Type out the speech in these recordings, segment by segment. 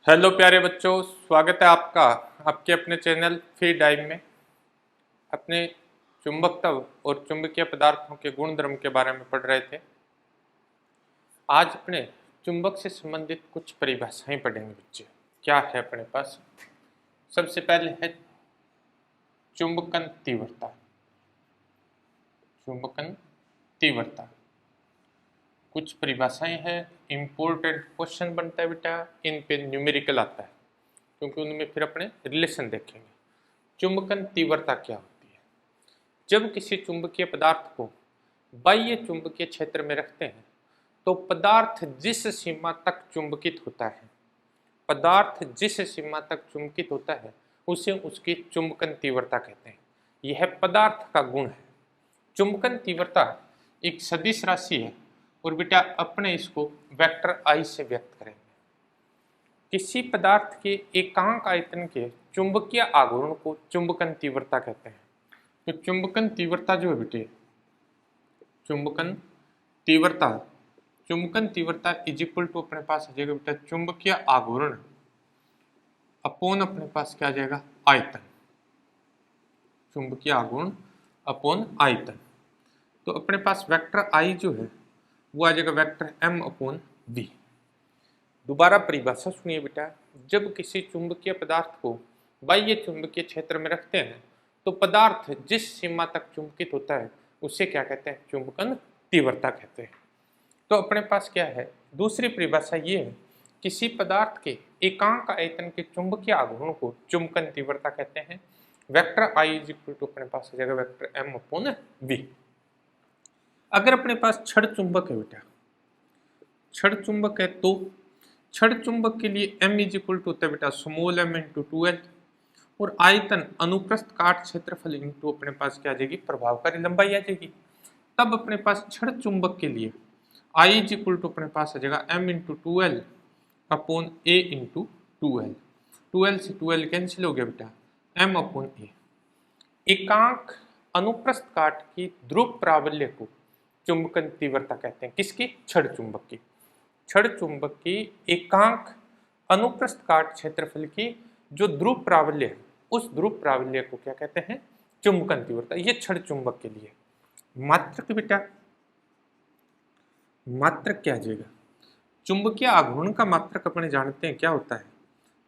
Hello प्यारे बच्चों, स्वागत है आपका आपके अपने चैनल फ्री डाइव में। अपने चुंबकत्व और चुंबकीय पदार्थों के गुण धर्म के बारे में पढ़ रहे थे। आज अपने चुंबक से संबंधित कुछ परिभाषाएं पढ़ेंगे बच्चे। क्या है अपने पास? सबसे पहले है चुंबकन तीव्रता। चुंबकन तीव्रता कुछ परिभाषाएं हैं, इम्पोर्टेंट क्वेश्चन बनता है बेटा, इन पे न्यूमेरिकल आता है क्योंकि उनमें फिर अपने रिलेशन देखेंगे। चुंबकन तीव्रता क्या होती है? जब किसी चुंबकीय पदार्थ को बाह्य चुंबकीय क्षेत्र में रखते हैं तो पदार्थ जिस सीमा तक चुंबकित होता है, पदार्थ जिस सीमा तक चुंबकित होता है उसे उसकी चुंबकन तीव्रता कहते हैं। यह पदार्थ का गुण है। चुंबकन तीव्रता एक सदिश राशि है और बेटा अपने इसको वेक्टर आई से व्यक्त करेंगे। किसी पदार्थ के एकांक आयतन के चुंबकीय आघूर्ण को चुंबकन तीव्रता कहते हैं। तो चुंबकन तीव्रता जो है बेटे, चुंबकन तीव्रता इज इक्वल टू अपने पास आ जाएगा बेटा चुंबकीय आघूर्ण अपोन अपने पास क्या आ जाएगा, आयतन। चुंबकीय आघूर्ण अपोन आयतन। तो अपने पास वेक्टर आई जो है वो आ जाएगा वेक्टर m अपोन v। दोबारा परिभाषा सुनिए बेटा, जब किसी चुंबकीय पदार्थ को बाह्य चुंबकीय क्षेत्र में रखते हैं तो पदार्थ जिस सीमा तक चुंबकित होता है उसे क्या कहते हैं, चुंबकन तीव्रता कहते हैं। तो अपने पास क्या है, दूसरी परिभाषा ये है, किसी पदार्थ के एकांक आयतन के चुंबकीय आघूर्ण को चुंबकन तीव्रता कहते हैं। Vector I is equal to अपने पास आ जाएगा वेक्टर m अपोन v। अगर अपने पास छड़ चुंबक है बेटा, छड़ चुंबक है तो छड़ चुंबक के लिए m इज इक्वल टू होता है बेटा स्मॉल m इंटू 2l और आयतन अनुप्रस्थ काट क्षेत्रफल इंटू अपने पास क्या आ जाएगी, प्रभावकारी लंबाई आ जाएगी। तब अपने पास छड़ चुंबक के लिए I इज इक्वल टू अपने पास आ जाएगा m into 2l upon a into 2l। 2l से 2l कैंसिल हो गया बेटा, m अपोन a। एकांक अनुप्रस्थ काट की ध्रुव प्राबल्य को चुंबकन तीव्रता कहते हैं। किसकी? छड़ चुंबक की। छड़ चुंबक की एकांक अनुप्रस्थ काट क्षेत्रफल की जो ध्रुव प्राबल्य है उस ध्रुव प्राबल्य को क्या कहते हैं, चुंबकन तीव्रता। ये छड़ चुंबक के लिए। मात्रक बेटा, मात्रक क्या आ जाएगा, चुंबकीय आघूर्ण का मात्रक अपने जानते हैं क्या होता है,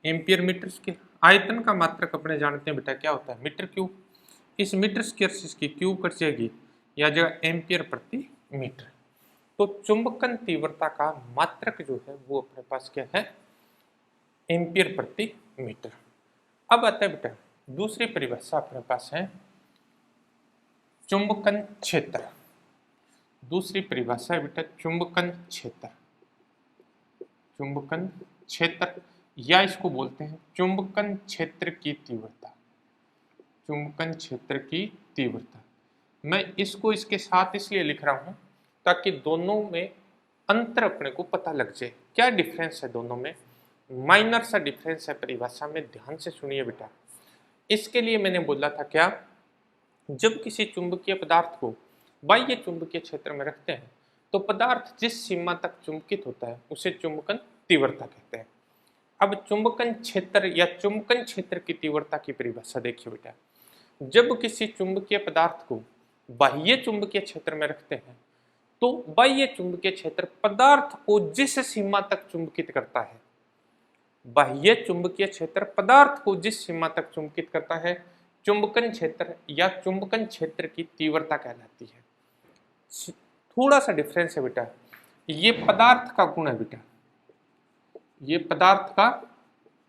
एम्पियर मीटर स्क्वायर। आयतन का मात्रक अपने जानते हैं बेटा क्या होता है, मीटर क्यूब। इस मीटर स्क्वायर से इसकी क्यूब कट जाएगी या जगह एम्पियर प्रति मीटर। तो चुंबकन तीव्रता का मात्रक जो है वो अपने पास क्या है, एम्पियर प्रति मीटर। अब आता है बेटा दूसरी परिभाषा अपने पास है चुंबकन क्षेत्र। दूसरी परिभाषा है बेटा चुंबकन क्षेत्र। चुंबकन क्षेत्र या इसको बोलते हैं चुंबकन क्षेत्र की तीव्रता। चुंबकन क्षेत्र की तीव्रता मैं इसको इसके साथ इसलिए लिख रहा हूं ताकि दोनों में अंतर अपने को पता लग जाए। क्या डिफरेंस है दोनों में, माइनर सा डिफरेंस है परिभाषा में, ध्यान से सुनिए बेटा। इसके लिए मैंने बोला था क्या, जब किसी चुंबकीय पदार्थ को बाह्य चुंबकीय क्षेत्र में रखते हैं तो पदार्थ जिस सीमा तक चुंबकित होता है उसे चुंबकन तीव्रता कहते हैं। अब चुंबकन क्षेत्र या चुंबकन क्षेत्र की तीव्रता की परिभाषा देखिए बेटा, जब किसी चुंबकीय पदार्थ को बाह्य चुंबकीय क्षेत्र में रखते हैं तो बाह्य चुंबकीय क्षेत्र पदार्थ को जिस सीमा तक चुंबकित करता है, बाह्य चुंबकीय क्षेत्र पदार्थ को जिस सीमा तक चुंबकित करता है, चुंबकन क्षेत्र या चुंबकन क्षेत्र की तीव्रता कहलाती है। थोड़ा सा डिफरेंस है बेटा, ये पदार्थ का गुण है बेटा, ये पदार्थ का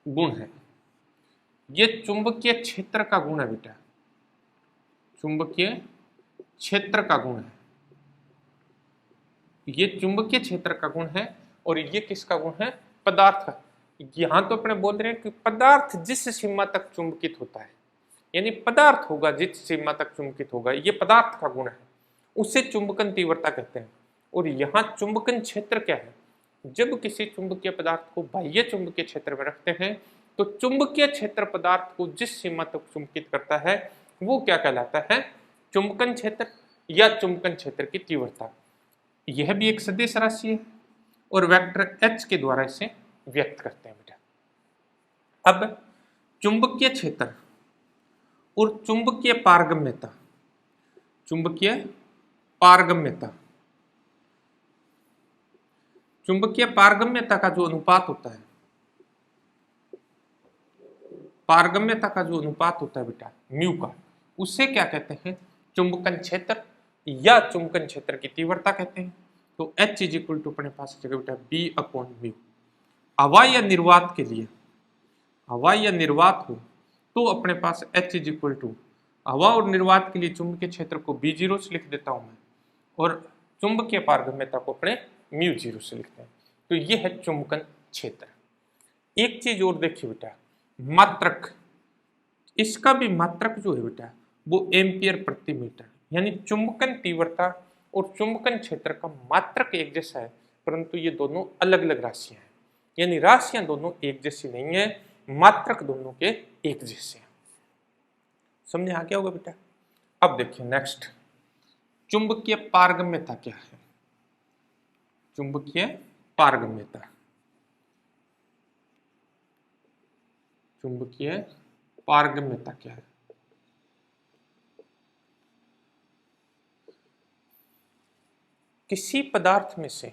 गुण है, ये चुंबकीय क्षेत्र का गुण है बेटा, चुंबकीय क्षेत्र का गुण है। ये चुंबकीय क्षेत्र का गुण है और ये किसका गुण है, पदार्थ का। यहां तो अपने बोल रहे हैं कि पदार्थ जिस सीमा तक चुंबकित होता है, यानी पदार्थ होगा जिस सीमा तक चुंबकित होगा, ये पदार्थ का गुण है, उसे चुंबकन तीव्रता कहते हैं। और यहाँ चुंबकन क्षेत्र क्या है, जब किसी चुंबकीय पदार्थ को बाह्य चुंबकीय क्षेत्र में रखते हैं तो चुंबकीय क्षेत्र पदार्थ को जिस सीमा तक चुंबकित करता है वो क्या कहलाता है, चुंबकन क्षेत्र या चुंबकन क्षेत्र की तीव्रता। यह भी एक सदिश राशि है और वेक्टर H के द्वारा इसे व्यक्त करते हैं बेटा। अब चुंबकीय क्षेत्र और चुंबकीय पारगम्यता, चुंबकीय पारगम्यता, चुंबकीय पारगम्यता का जो अनुपात होता है, पारगम्यता का जो अनुपात होता है बेटा म्यू का, उसे क्या कहते हैं? चुंबकन क्षेत्र या चुंबकन क्षेत्र की तीव्रता कहते हैं। तो H इज इक्वल टू अपने पास जगह बेटा B अपॉन म्यू। हवा या निर्वात के लिए, हवा या निर्वात हो तो अपने पास H इज इक्वल टू, हवा और निर्वात के लिए चुंबकीय क्षेत्र को B0 से लिख देता हूं मैं, और चुंबकीय पारगम्यता को अपने μ0 से लिखते हैं। तो ये है चुंबकन क्षेत्र। एक चीज और देखिए बेटा, मात्रक, इसका भी मात्रक जो है बेटा वो एम्पियर प्रति मीटर, यानी चुंबकन तीव्रता और चुंबकन क्षेत्र का मात्रक एक जैसा है, परंतु ये दोनों अलग अलग राशियां हैं, यानी राशियां दोनों एक जैसी नहीं है, मात्रक दोनों के एक जैसे हैं। समझे आ गया होगा बेटा। अब देखिए नेक्स्ट, चुंबकीय पारगम्यता क्या है? चुंबकीय पारगम्यता, चुंबकीय पारगम्यता क्या है? किसी पदार्थ में से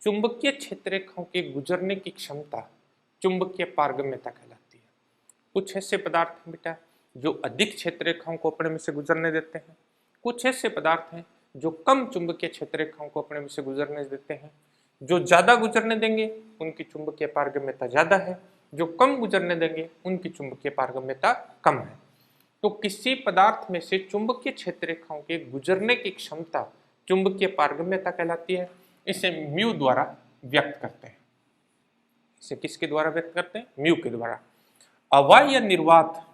चुंबकीय क्षेत्र रेखाओं के गुजरने की क्षमता चुंबकीय पारगम्यता कहलाती है। कुछ ऐसे पदार्थ हैं बेटा जो अधिक क्षेत्र रेखाओं को अपने में से गुजरने देते हैं, कुछ ऐसे पदार्थ हैं जो कम चुंबकीय क्षेत्र रेखाओं को अपने में से गुजरने देते हैं। जो ज्यादा गुजरने देंगे उनकी चुंबकीय पारगम्यता ज्यादा है, जो कम गुजरने देंगे उनकी चुंबकीय पारगम्यता कम है। तो किसी पदार्थ में से चुंबकीय क्षेत्र रेखाओं के गुजरने की क्षमता चुंबकीय पारगम्यता कहलाती है। इसे म्यू द्वारा व्यक्त करते हैं। इसे किसके द्वारा व्यक्त करते हैं? म्यू के द्वारा। हवा या निर्वात,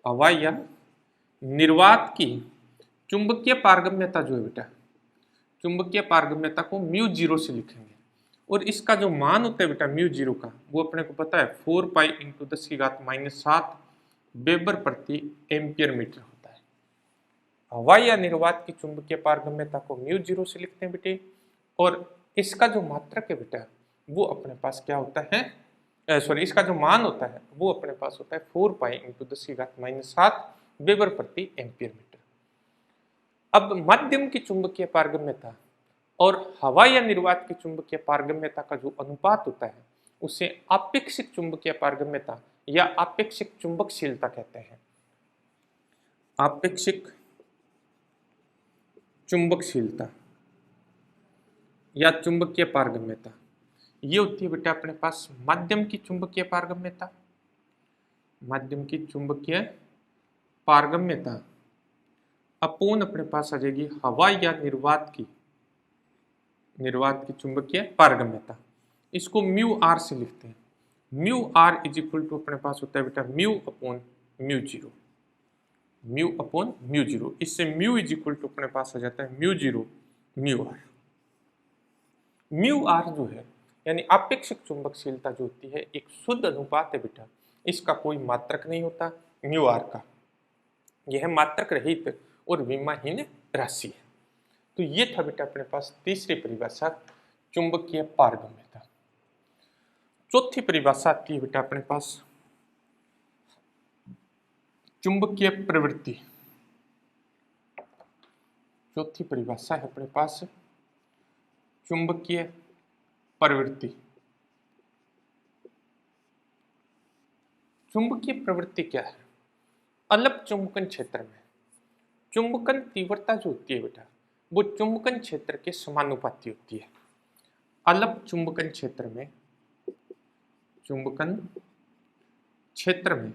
हवा या निर्वात की चुंबकीय पारगम्यता जो है बेटा, चुंबकीय पारगम्यता को μ0 से लिखेंगे, और इसका जो मान होता है बेटा μ0 का, वो अपने को पता है 4 पाई इंटू 10⁻⁷ वेबर प्रति एम्पियर मीटर होता है। हवा या निर्वात की चुंबकीय पारगम्यता को μ0 से लिखते हैं बेटे, और इसका जो मात्रक है बेटा वो अपने पास क्या होता है, सॉरी इसका जो मान होता है वो अपने पास होता है 4 पाई इंटू 10⁻⁷ वेबर प्रति एम्पियर मीटर। अब माध्यम की चुंबकीय पारगम्यता और हवा या निर्वात की चुंबकीय पारगम्यता का जो अनुपात होता है उसे आपेक्षिक चुंबकीय पारगम्यता या आपेक्षिक चुंबकशीलता कहते हैं। आपेक्षिक चुंबकशीलता या चुंबकीय पारगम्यता, ये होती है बेटा अपने पास माध्यम की चुंबकीय पारगम्यता, माध्यम की चुंबकीय पारगम्यता अपूर्ण अपने पास आ जाएगी हवा या निर्वात की चुंबकीय पारगम्यता। इसको μr से लिखते हैं। μr इज इक्वल टू अपने पास होता है बेटा म्यू अपॉन μ0, म्यू अपॉन μ0। इससे म्यू इज इक्वल टू अपने पास आ जाता है μ0 μr। μr जो है यानी आपेक्षिक चुंबकशीलता जो होती है एक शुद्ध अनुपात है बेटा, इसका कोई मात्रक नहीं होता μr का, यह मात्रक रहित और विमाहीन राशि है। तो ये था बेटा अपने पास तीसरी परिभाषा चुंबकीय पारगम्यता। चौथी परिभाषा आती है बेटा अपने पास चुंबकीय प्रवृत्ति। चौथी परिभाषा है अपने पास चुंबकीय प्रवृत्ति। चुंबकीय प्रवृत्ति क्या है? अलप चुंबकन क्षेत्र में चुंबकन तीव्रता जो होती है बेटा वो चुंबकन क्षेत्र के समानुपाती होती है। अलप चुंबकन क्षेत्र में, चुंबकन क्षेत्र में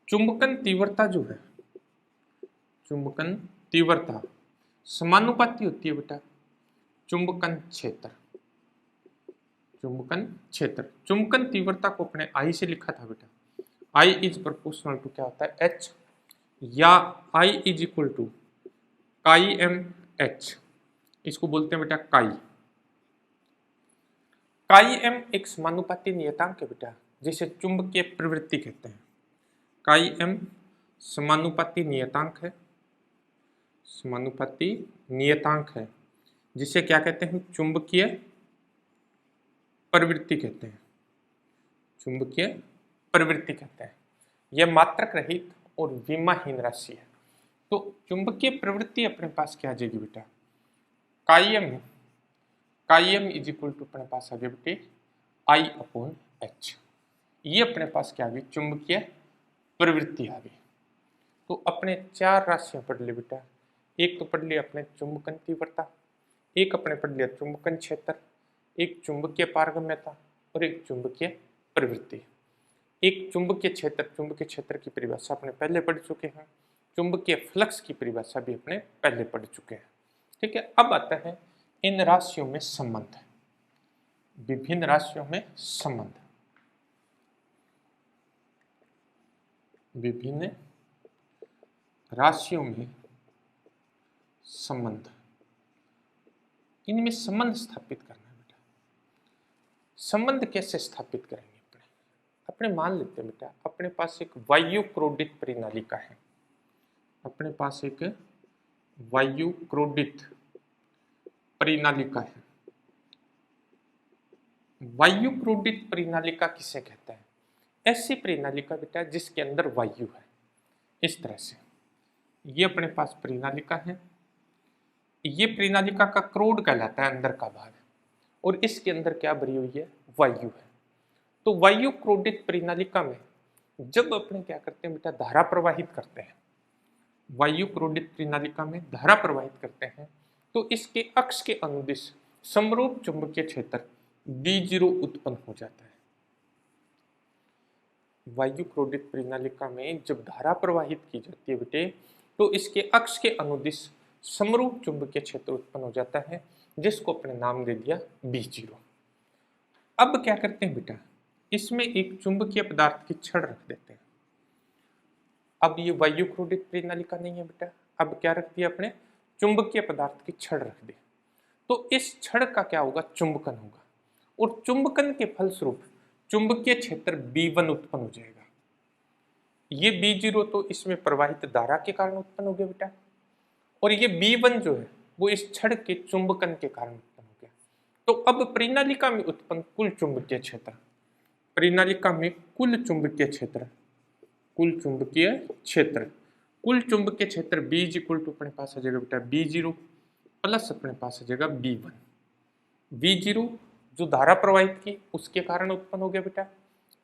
चुंबकन तीव्रता जो है, चुंबकन तीव्रता समानुपाती होती है बेटा चुंबकन क्षेत्र, चुंबकन क्षेत्र। चुंबकन तीव्रता को अपने I से लिखा था बेटा, I इज प्रोपोर्शनल टू क्या होता है H, या I is equal to chi M H, इसको बोलते हैं बेटा काई। काई एम एक समानुपाती नियतांक है बेटा जिसे चुंबकीय प्रवृत्ति कहते हैं। काई एम समानुपाती नियतांक है, समानुपाती नियतांक है जिसे क्या कहते हैं? चुंबकीय प्रवृत्ति कहते हैं। चुंबकीय प्रवृत्ति कहते हैं। यह मात्रक रहित और विमाहीन राशि है। तो चुंबकीय प्रवृत्ति अपने पास क्या आ जाएगी बेटा, काइएम इज इक्वल टू अपने पास आ गया बेटे I/H। ये अपने पास क्या आ गई, चुंबकीय प्रवृत्ति आ गई। तो अपने चार राशियां पढ़ ली बेटा, एक तो पढ़ लिया अपने चुंबकन तीव्रता, एक अपने पढ़ लिया चुंबकन क्षेत्र, एक चुंबकीय पारगम्यता और एक चुंबकीय प्रवृत्ति। एक चुंबकीय क्षेत्र की परिभाषा अपने पहले पढ़ चुके हैं, चुंबकीय फ्लक्स की परिभाषा भी अपने पहले पढ़ चुके हैं। ठीक है, अब आता है इन राशियों में संबंध, विभिन्न राशियों में संबंध, विभिन्न राशियों में संबंध, इनमें संबंध स्थापित करना है बेटा। संबंध कैसे स्थापित करेंगे अपने मान लेते हैं बेटा, अपने पास एक वायु क्रोडित प्रणालिका है, अपने पास एक वायु क्रोडित प्रणालिका है। वायु क्रोडित प्रणालिका किसे कहते हैं, ऐसी प्रणालिका बेटा जिसके अंदर वायु है। इस तरह से ये अपने पास प्रणालिका है, ये प्रणालिका का क्रोड कहलाता है अंदर का भाग, और इसके अंदर क्या भरी हुई है, वायु है। तो वायु क्रोडित प्रणालिका में जब अपने क्या करते हैं बेटा, धारा प्रवाहित करते हैं, वायु क्रोडित प्रणालिका में धारा प्रवाहित करते हैं, तो इसके अक्ष के अनुदिश समरूप चुंबकीय क्षेत्र B0 उत्पन्न हो जाता है। वायु क्रोडित प्रणालिका में जब धारा प्रवाहित की जाती है बेटे, तो इसके अक्ष के अनुदिश समरूप चुंबकीय क्षेत्र उत्पन्न हो जाता है, जिसको अपने नाम दे दिया B0। अब क्या करते हैं बेटा, इसमें एक चुंबकीय पदार्थ की छड़ रख देते हैं। अब ये वायु क्रोडित प्रणालिका नहीं है बेटा, अब क्या रख दिया अपने, चुंबकीय पदार्थ की छड़ रख दी। तो इस छड़ का क्या होगा, चुंबकन होगा, और चुंबकन के फलस्वरूप चुंबकीय क्षेत्र B1 उत्पन्न हो जाएगा। ये B0 तो इसमें प्रवाहित धारा के कारण उत्पन्न हो गया बेटा, और ये B1 जो है वो इस छड़ के चुंबकन के कारण उत्पन्न हो गया। तो अब प्रणालिका में उत्पन्न कुल चुंबकीय क्षेत्र, प्रणालिका में कुल चुंबकीय क्षेत्र, कुल चुंबकीय क्षेत्र B इज इक्वल टू अपने पास आ जाएगा बेटा B0 प्लस अपने पास आ जाएगा B1। B0 जो धारा प्रवाहित की उसके कारण उत्पन्न हो गया बेटा,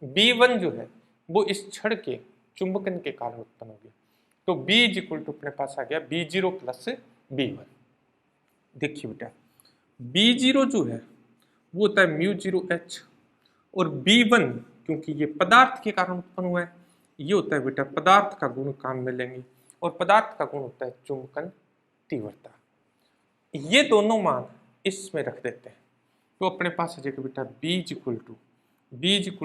B1 जो है वो इस छड़ के चुंबकन के कारण उत्पन्न हो गया। तो B इज इक्वल टू अपने पास आ गया B0 प्लस B1। देखिए बेटा, B0 जो है वो होता है μ0H, और B1 क्योंकि ये पदार्थ के कारण उत्पन्न हुआ है, ये होता है बेटा पदार्थ का गुण काम में लेंगे, और पदार्थ का गुण होता है चुंबकन तीव्रता। ये दोनों मान इसमें रख देते हैं, तो अपने पास आ जाएगा बेटा B इज इक्वल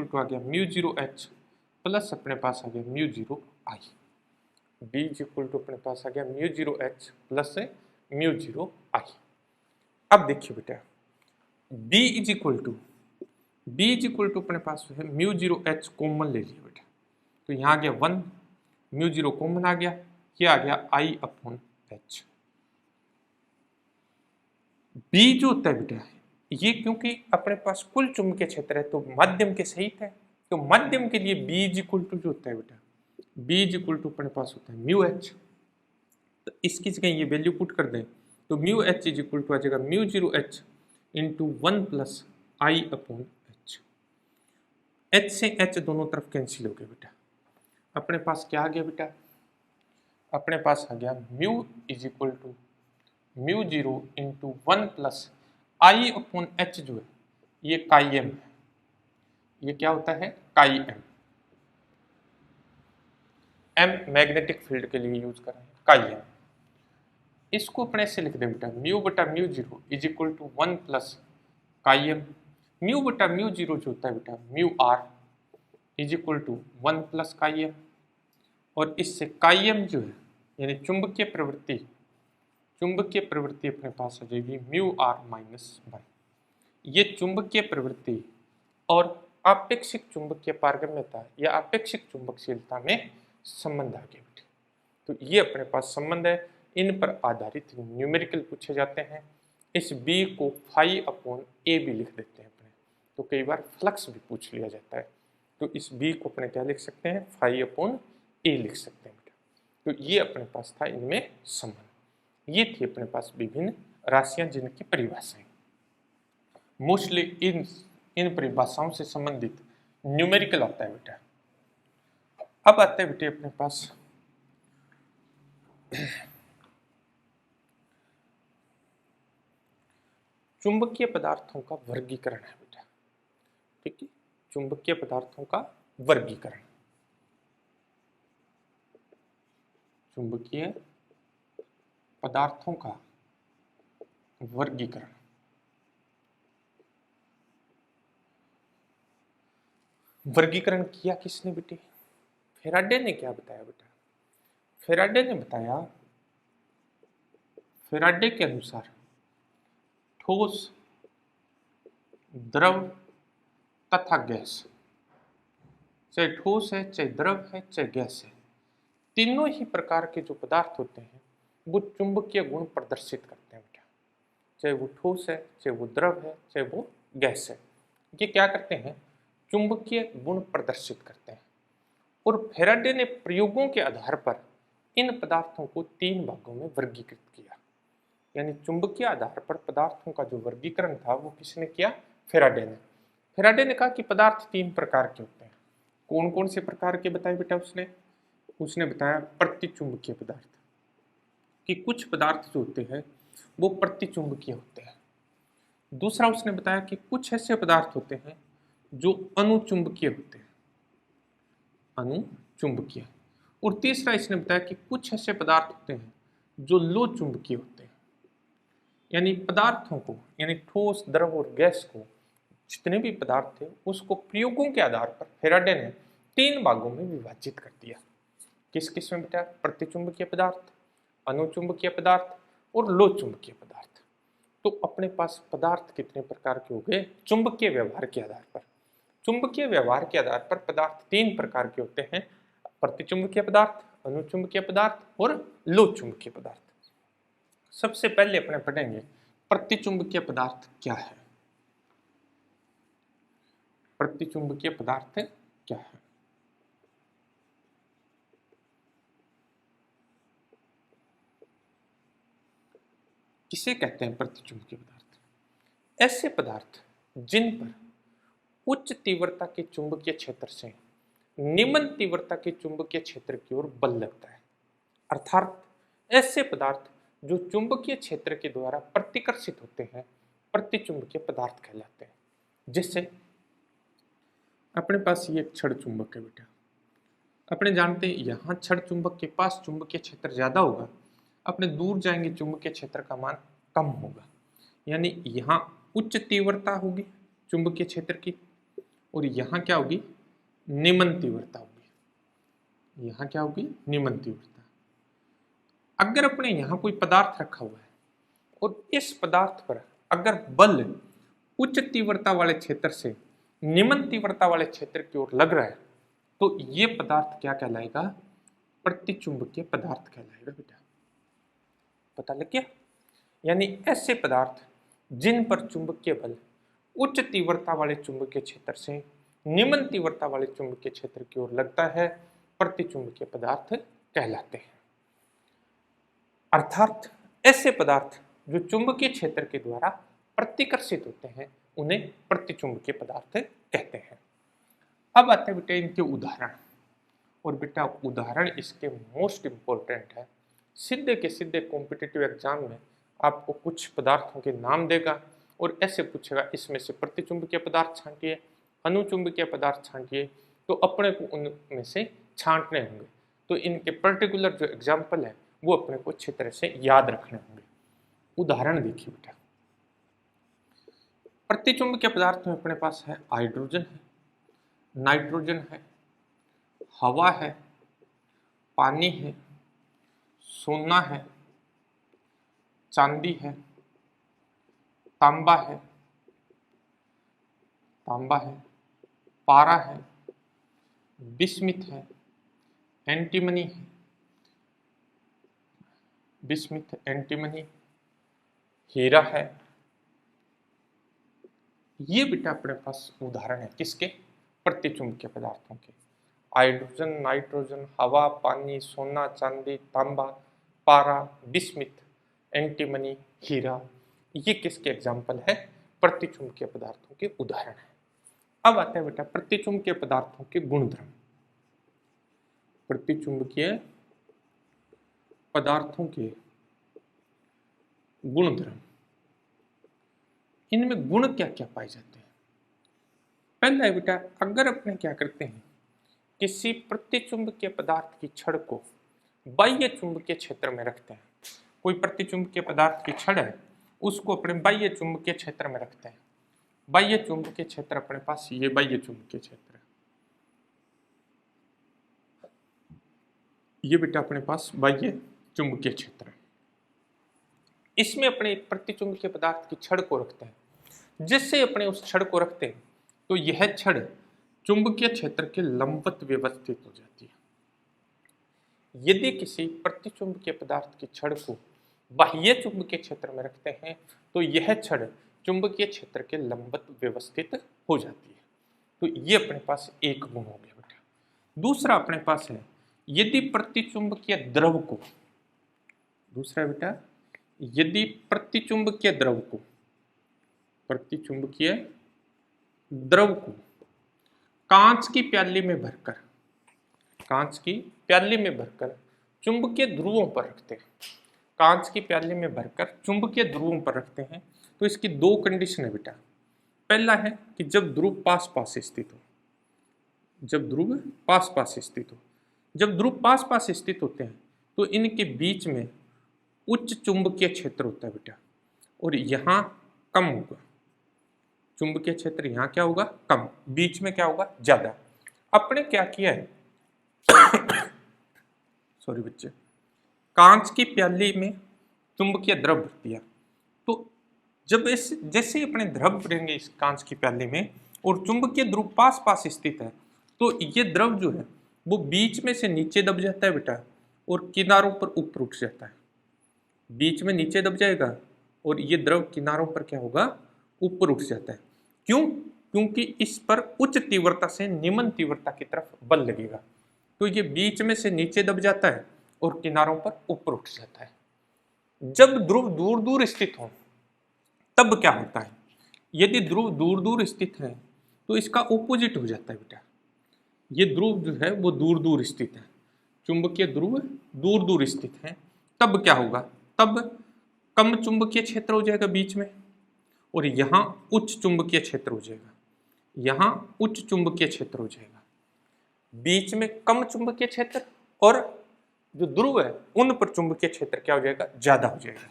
टू आ गया μ0H प्लस अपने पास आ गया μ0I। B is equal to अपने पास आ गया μ0H प्लस μ0I। अब देखिए बेटा B इज इक्वल टू अपने पास है μ0H कॉमन ले लिया बेटा, तो यहाँ आ गया 1, μ0 कॉमन आ गया, ये आ गया I/H। B जो होता है बेटा, ये क्योंकि अपने पास कुल चुंबकीय क्षेत्र है तो माध्यम के सहित है, तो माध्यम के लिए B इज इक्वल टू जो होता है बेटा, B इज इक्वल टू अपने पास होता है μH। तो इसकी जगह ये वैल्यू पुट कर दें तो μH इज इक्वल टू आ जाएगा μ0H into 1 plus I/H। H से H दोनों तरफ कैंसिल हो गया बेटा, अपने पास क्या आ गया बेटा, अपने पास आ गया μ is equal to μ0 into 1 plus I/H जो है ये काई m है, ये क्या होता है काई m, m मैग्नेटिक फील्ड के लिए यूज कर रहे हैं काई m। इसको अपने से लिख दें बेटा म्यू बटा μ0 is equal to 1 plus chi m। Mu बटा μ0 जो होता है बेटा μr is equal to 1 plus chi m, और इससे काई m जो है यानी चुंबकीय प्रवृत्ति अपने पास आ जाएगी μr माइनस y। ये चुंबकीय प्रवृत्ति और अपेक्षिक चुंबकीय पारगम्यता या अपेक्षिक चुंबकशीलता में संबंध आ गया बेटे। तो ये अपने पास संबंध है, इन पर आधारित न्यूमेरिकल पूछे जाते हैं। इस B को φ/a भी लिख देते हैं अपने, तो कई बार फ्लक्स भी पूछ लिया जाता है। तो इस बी को अपने क्या लिख सकते हैं, फाई अपॉन ए लिख सकते हैं बेटा। तो ये अपने पास था इनमें संबंध। ये थी अपने पास विभिन्न राशियां जिनकी परिभाषाएं। मोस्टली इन परिभाषाओं से संबंधित न्यूमेरिकल आता है बेटा। अब आता है बेटे अपने पास चुंबकीय पदार्थों का वर्गीकरण है बेटा। ठीक है, चुंबकीय पदार्थों का वर्गीकरण। चुंबकीय पदार्थों का वर्गीकरण। वर्गीकरण किया किसने बेटे? फेराडे ने क्या बताया बेटा? फेराडे ने बताया, फेराडे के अनुसार ठोस, द्रव तथा गैस, चाहे ठोस है, चाहे द्रव है, चाहे गैस है, तीनों ही प्रकार के जो पदार्थ होते हैं वो चुंबकीय गुण प्रदर्शित करते हैं बेटा। चाहे वो ठोस है, चाहे वो द्रव है, चाहे वो गैस है, ये क्या करते हैं? चुंबकीय गुण प्रदर्शित करते हैं। और फेराडे ने प्रयोगों के आधार पर इन पदार्थों को 3 भागों में वर्गीकृत किया। यानी चुंबकीय आधार पर पदार्थों का जो वर्गीकरण था वो किसने किया? फेराडे ने। फेराडे ने कहा कि पदार्थ 3 प्रकार के होते हैं। कौन कौन से प्रकार के बताए बेटा उसने बताया प्रतिचुंबकीय पदार्थ, कि कुछ पदार्थ जो होते हैं वो प्रतिचुंबकीय होते हैं। दूसरा उसने बताया कि कुछ ऐसे पदार्थ होते हैं जो अनुचुंबकीय होते हैं, अनुचुंबकीय। और तीसरा इसने बताया कि कुछ ऐसे पदार्थ होते हैं जो लो चुंबकीय होते हैं। यानी पदार्थों को, यानी ठोस, द्रव और गैस को, जितने भी पदार्थ थे उसको प्रयोगों के आधार पर फेराडे ने 3 भागों में विभाजित कर दिया। किस किस में बेटा? प्रतिचुंबकीय पदार्थ, अनुचुंबकीय पदार्थ और लो चुंबकीय पदार्थ। तो अपने पास पदार्थ कितने प्रकार के हो गए? चुंबकीय व्यवहार के आधार पर। चुंबकीय व्यवहार के आधार पर पदार्थ 3 प्रकार के होते हैं, प्रतिचुंबकीय पदार्थ, अनुचुंबकीय पदार्थ और लो चुंबकीय पदार्थ। सबसे पहले अपने पढ़ेंगे प्रतिचुंबकीय पदार्थ क्या है। प्रतिचुंबकीय पदार्थ क्या है? किसे कहते हैं प्रतिचुंबकीय पदार्थ? ऐसे पदार्थ जिन पर उच्च तीव्रता के चुंबकीय क्षेत्र से निम्न तीव्रता के चुंबकीय क्षेत्र की ओर बल लगता है। अर्थात ऐसे पदार्थ जो चुंबकीय क्षेत्र के द्वारा प्रतिकर्षित होते हैं प्रतिचुंबकीय पदार्थ कहलाते हैं। जिससे अपने पास ये क्षण चुंबक है बेटा। अपने जानते हैं यहाँ क्षण चुंबक के पास चुंबकीय क्षेत्र ज्यादा होगा, अपने दूर जाएंगे चुंबकीय क्षेत्र का मान कम होगा। यानी यहाँ उच्च तीव्रता होगी चुंबकीय क्षेत्र की और यहाँ क्या होगी? निम्न तीव्रता होगी। यहाँ क्या होगी? निम्न तीव्रता। अगर अपने यहाँ कोई पदार्थ रखा हुआ है और इस पदार्थ पर अगर बल उच्च तीव्रता वाले क्षेत्र से निम्न तीव्रता वाले क्षेत्र की ओर लग रहा है तो ये पदार्थ क्या कहलाएगा? प्रतिचुंबकीय पदार्थ कहलाएगा बेटा। पता लग गया? यानी ऐसे पदार्थ जिन पर चुंबकीय बल उच्च तीव्रता वाले चुंबकीय क्षेत्र से निम्न तीव्रता वाले चुंबकीय क्षेत्र की ओर लगता है प्रतिचुंबकीय पदार्थ कहलाते हैं। अर्थात ऐसे पदार्थ जो चुंबकीय क्षेत्र के द्वारा प्रतिकर्षित होते हैं उन्हें प्रतिचुंबकीय पदार्थ कहते हैं। अब आते हैं बेटा इनके उदाहरण। और बेटा उदाहरण इसके मोस्ट इंपॉर्टेंट है। सीधे के सीधे कॉम्पिटिटिव एग्जाम में आपको कुछ पदार्थों के नाम देगा और ऐसे पूछेगा इसमें से प्रतिचुंबकीय पदार्थ छांटिए, अनुचुंबकीय पदार्थ छांटिए, तो अपने को उनमें से छांटने होंगे। तो इनके पर्टिकुलर जो एग्जाम्पल है वो अपने को अच्छी तरह से याद रखने होंगे। उदाहरण देखिए बेटा, प्रतिचुंबकीय पदार्थ में अपने पास है हाइड्रोजन है, नाइट्रोजन है, हवा है, पानी है, सोना है, चांदी है, तांबा है, पारा है, बिस्मिथ है, एंटीमनी है, बिस्मिथ, एंटीमनी, हीरा है। ये बेटा अपने पास उदाहरण है किसके? प्रतिचुंबकीय पदार्थों के। हाइड्रोजन, नाइट्रोजन, हवा, पानी, सोना, चांदी, तांबा, पारा, बिस्मिथ, एंटीमनी, हीरा, ये किसके एग्जाम्पल है? प्रतिचुंबकीय पदार्थों के उदाहरण है। अब आते हैं बेटा प्रतिचुंबकीय पदार्थों के गुणधर्म। प्रतिचुंबकीय पदार्थों के गुणधर्म, इनमें गुण क्या क्या पाए जाते हैं? पहला है बेटा, अगर अपने क्या करते हैं, किसी प्रतिचुंबकीय पदार्थ की छड़ को बाह्य चुंबकीय क्षेत्र में रखते हैं, कोई प्रतिचुंबकीय पदार्थ की छड़ है उसको अपने बाह्य चुंबकीय क्षेत्र में रखते हैं। बाह्य चुंबकीय क्षेत्र अपने पास, ये बाह्य चुंबकीय क्षेत्र है, ये बेटा अपने पास बाह्य चुंबकीय क्षेत्र है। इसमें अपने प्रतिचुंबकीय पदार्थ की छड़ को रखते हैं। जिससे अपने उस छड़ को रखते हैं तो यह छड़ चुंबकीय क्षेत्र के लंबवत व्यवस्थित हो जाती है। यदि किसी प्रतिचुंबकीय पदार्थ की छड़ को बाह्य चुंबकीय क्षेत्र में रखते हैं तो यह छड़ चुंबकीय क्षेत्र के लंबवत व्यवस्थित हो जाती है। तो ये अपने पास एक गुण हो गया बेटा। दूसरा अपने पास है, यदि प्रतिचुंबकीय द्रव को, दूसरा बेटा, यदि प्रतिचुंबकीय द्रव को, प्रतिचुंबकीय द्रव को कांच की प्याली में भरकर, कांच की प्याली में भरकर चुंबकीय ध्रुवों पर रखते हैं, कांच की प्याली में भरकर चुंबकीय ध्रुवों पर रखते हैं तो इसकी दो कंडीशन है बेटा। पहला है कि जब ध्रुव पास पास स्थित हो, जब ध्रुव पास पास स्थित हो, जब ध्रुव पास पास स्थित होते हैं तो इनके बीच में उच्च चुंबकीय क्षेत्र होता है बेटा, और यहाँ कम होगा चुंबकीय क्षेत्र, यहाँ क्या होगा? कम, बीच में क्या होगा? ज्यादा। अपने क्या किया है सॉरी बच्चे, कांच की प्याली में चुंबकीय द्रव भर दिया, तो जब इस जैसे अपने द्रव भरेंगे इस कांच की प्याली में और चुंबकीय ध्रुव पास पास स्थित है तो ये द्रव जो है वो बीच में से नीचे दब जाता है बेटा और किनारों पर ऊपर उठ जाता है। बीच में नीचे दब जाएगा और ये द्रव किनारों पर क्या होगा? ऊपर उठ जाता है। क्यों? क्योंकि इस पर उच्च तीव्रता से निम्न तीव्रता की तरफ बल लगेगा, तो ये बीच में से नीचे दब जाता है और किनारों पर ऊपर उठ जाता है। जब ध्रुव दूर दूर स्थित हो तब क्या होता है? यदि ध्रुव दूर दूर स्थित है तो इसका ऑपोजिट हो जाता है बेटा। ये ध्रुव जो है वो दूर दूर स्थित है, चुंबकीय ध्रुव दूर दूर स्थित है, तब क्या होगा? तब कम चुंबकीय क्षेत्र हो जाएगा बीच में और यहाँ उच्च चुंबकीय क्षेत्र हो जाएगा, यहाँ उच्च चुंबकीय क्षेत्र हो जाएगा। बीच में कम चुंबकीय क्षेत्र और जो ध्रुव है उन पर चुंबकीय क्षेत्र क्या हो जाएगा? ज्यादा हो जाएगा।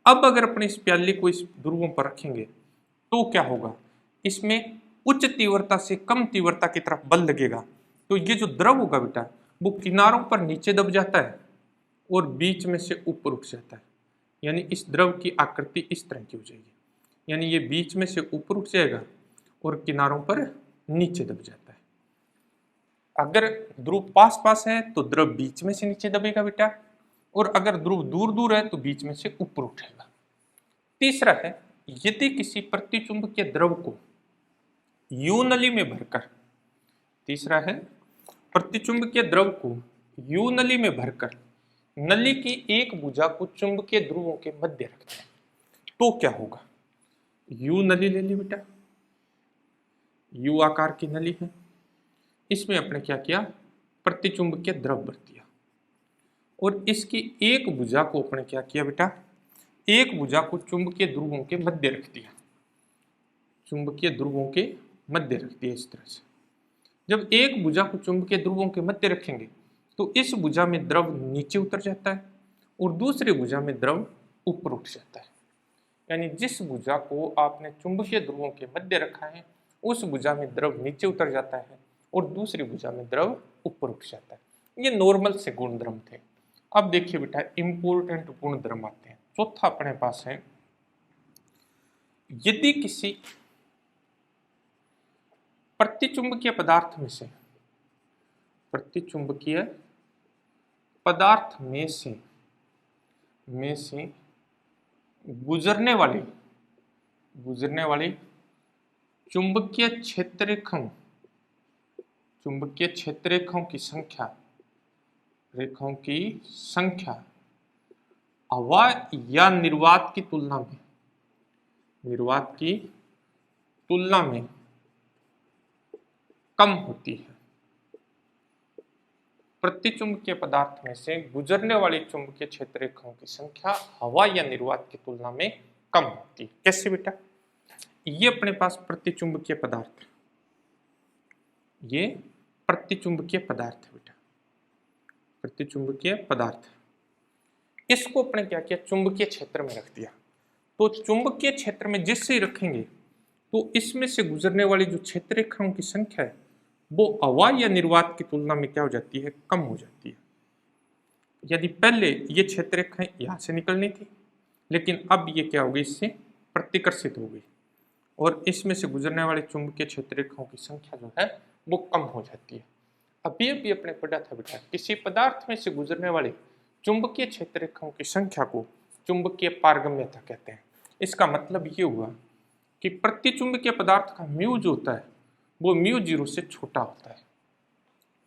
अब अगर अपने इस प्याली को इस ध्रुवों पर रखेंगे तो क्या होगा? इसमें उच्च तीव्रता से कम तीव्रता की तरफ बल लगेगा, तो ये जो द्रव होगा बेटा वो किनारों पर नीचे दब जाता है और बीच में से ऊपर उठ जाता है। यानी इस द्रव की आकृति इस तरह की हो जाएगी, यानी ये बीच में से ऊपर उठ जाएगा और किनारों पर नीचे दब जाता है। अगर ध्रुव पास पास है तो द्रव बीच में से नीचे दबेगा बेटा, और अगर ध्रुव दूर दूर है तो बीच में से ऊपर उठेगा। तीसरा है, यदि किसी प्रतिचुंबकीय द्रव को यू नली में भरकर, तीसरा है प्रतिचुंबकीय द्रव को यू नली में भरकर नली की एक भुजा को चुंबकीय ध्रुवों के मध्य रखते हैं तो क्या होगा? यू नली ले ली बेटा, यू आकार की नली है, इसमें अपने क्या किया? प्रतिचुंबकीय द्रव भर दिया और इसकी एक भुजा को अपने क्या किया बेटा? एक भुजा को चुंबकीय ध्रुवों के मध्य रख दिया, चुंबकीय ध्रुवों के मध्य रख दिया इस तरह से। जब एक भुजा को चुंबकीय ध्रुवों के मध्य रखेंगे तो इस भुजा में द्रव नीचे उतर जाता है और दूसरी भुजा में द्रव ऊपर उठ जाता है। यानी जिस भुजा को आपने चुंबकीय ध्रुवों के मध्य रखा है उस भुजा में द्रव नीचे उतर जाता है और दूसरी भुजा में द्रव ऊपर उठ जाता है। ये नॉर्मल से गुणधर्म थे। अब देखिए बेटा इंपोर्टेंट गुणधर्म आते हैं। चौथा अपने पास है, यदि किसी प्रतिचुंबकीय पदार्थ में से, प्रतिचुंबकीय पदार्थ में से गुजरने वाली चुंबकीय क्षेत्ररेखा चुंबकीय क्षेत्र रेखाओं की संख्या हवा या निर्वात की तुलना में कम होती है। प्रतिचुंबकीय पदार्थ में से गुजरने वाली चुंबकीय क्षेत्र रेखाओं की संख्या हवा या निर्वात की तुलना में कम होती है। कैसे बेटा? ये अपने पास प्रतिचुंबकीय पदार्थ है बेटा, प्रतिचुंबकीय पदार्थ। इसको अपने क्या किया? चुंबकीय क्षेत्र में रख दिया। तो चुंबकीय क्षेत्र में जिससे रखेंगे तो इसमें से गुजरने वाली जो क्षेत्र रेखाओं की संख्या है वो हवा या निर्वात की तुलना में क्या हो जाती है? कम हो जाती है। यदि पहले ये क्षेत्र रेखाएं यहां से निकलनी थी, लेकिन अब ये क्या हो गई? इससे प्रतिकर्षित हो गई और इसमें से गुजरने वाले चुंबकीय क्षेत्र रेखाओं की संख्या जो है वो कम हो जाती है। अभी अपने पढ़ा था बेटा, किसी पदार्थ में से गुजरने वाले चुंबकीय क्षेत्र रेखाओं की संख्या को चुंबकीय पारगम्यता कहते हैं। इसका मतलब ये हुआ कि प्रतिचुंबकीय पदार्थ का म्यू जो होता है वो म्यू जीरो से छोटा होता है।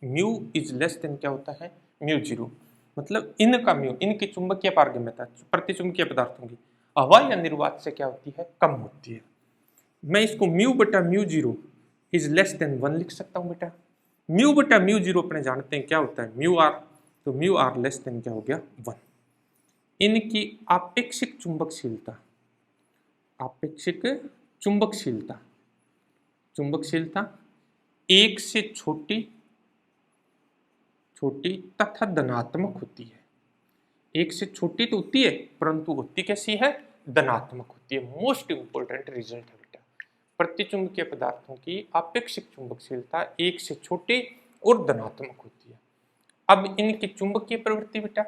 म्यू इज लेस देन क्या होता है? Mu zero. मतलब इनका म्यू, इनकी चुंबकीय पारगम्यता प्रतिचुंबकीय पदार्थों की हवा या निर्वात से क्या होती है? कम होती है। मैं इसको म्यू बटा mu zero is less than 1 लिख सकता हूं बेटा। म्यू बटा म्यू जीरो अपने जानते हैं क्या होता है? Mu R. तो म्यू आर लेस देन क्या हो गया? 1। इनकी आपेक्षिक चुंबकशीलता एक से छोटी तथा धनात्मक होती है। एक से छोटी तो होती है परंतु होती कैसी है? धनात्मक होती है। मोस्ट इंपोर्टेंट रिजल्ट है बेटा, प्रतिचुंबकीय पदार्थों की आपेक्षिक चुंबकशीलता एक से छोटी और धनात्मक होती है। अब इनकी चुंबकीय प्रवृत्ति बेटा,